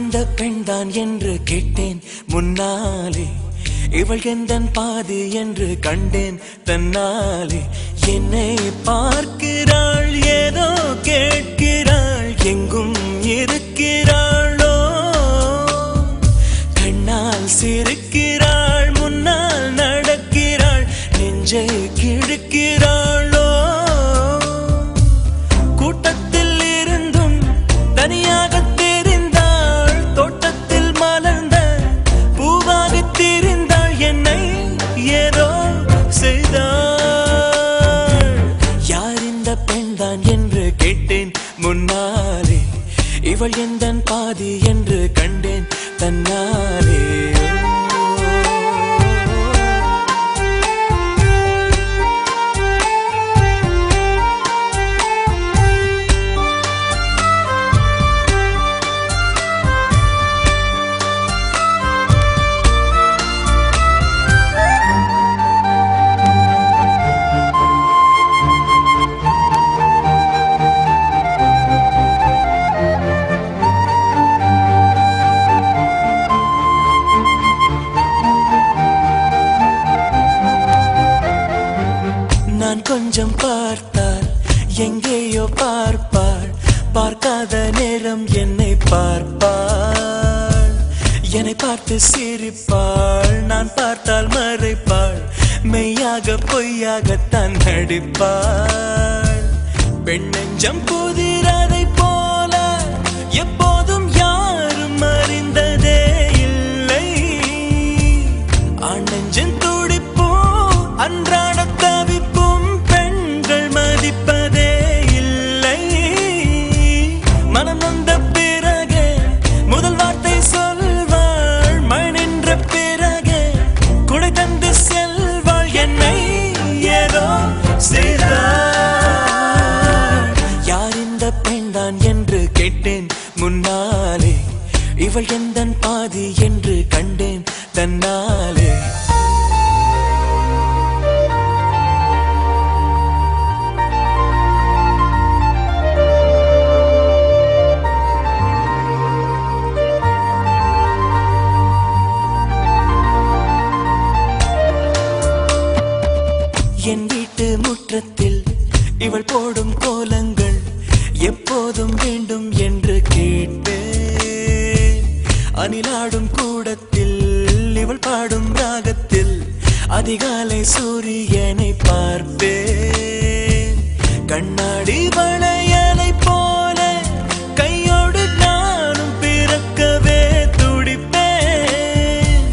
இந்த பெண்தான் என்று கேட்டேன் முன்னாலே, இவள் எந்தன் பாதி என்று கண்டேன் தன்னாலே. என்னை பார்க்கிறாள், ஏதோ கேட்கிறாள், எங்கும் இருக்கிறாளோ, கண்ணால் சிரிக்கிறாள், முன்னால் நடக்கிறாள், நெஞ்சை கிழக்கிறாளோ. கூட்டத்தில் இருந்தும் தனியாக தெரிந்தாள், தோட்டத்தில் மலர்ந்த பூவாக தெரிந்தாள், என்னை ஏதோ செய்தாள். யார் இந்த பெண்தான் என்று கேட்டேன் முன்னாலே, இவள் எந்தன் பாதி என்று கண்டேன் தன்னாலே. நான் கொஞ்சம் பார்த்தால் எங்கேயோ பார்ப்பாள், பார்க்காத நேரம் என்னை பார்ப்பாள், என்னை பார்த்து சிரிப்பாள், நான் பார்த்தால் மறைப்பாள், மெய்யாக பொய்யாகத்தான் நடிப்பாள். பெண் நெஞ்சம் புதிரதை போல எப்போதும் யாரும் அறிந்ததே இல்லை, ஆண் நெஞ்சம் துடிப்போ அன்றாட தவிப்பும் பெண்கள் மதிப்பதே இல்லை. மனம் வந்த பிறகு முதல் வார்த்தை சொல்வாள், மழை நின்ற பிறகு குடை தந்து செல்வாள், என்னை ஏதோ செய்தாள். யார் இந்த பெண்தான் என்று கேட்டேன் முன்னாலே, இவள் எந்தன் பாதி என்று கண்டேன் தன்னாலே. என் வீட்டு முற்றத்தில் இவள் போடும் கோலங்கள் எப்போதும் வேண்டும் என்று கேட்பேன். அணிலாடும் கூடத்தில் இவள் பாடும் ராகத்தில் அதிகாலை சூரியனை பார்ப்பேன். கண்ணாடி வளையலை போல கையோடு நானும் பிறக்கவே துடிப்பேன்.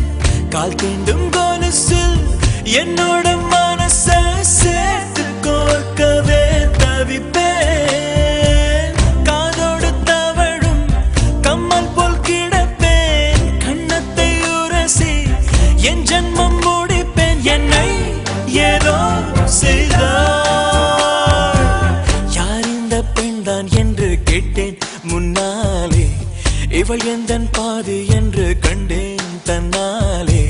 கால் தீண்டும் கொலுசில் என்னோட மனச சேர்த்து கோர்க்கவே தவிப்பேன். காதோடு தவழும் கம்மல் போல் கிடப்பேன், கண்ணத்தை உரசி என் ஜன்மம் முடிப்பேன், என்னை ஏதோ செய்தாள். யார் இந்த பெண்தான் என்று கேட்டேன் முன்னாலே, இவள் எந்தன் பாதி என்று கண்டேன் தன்னாலே.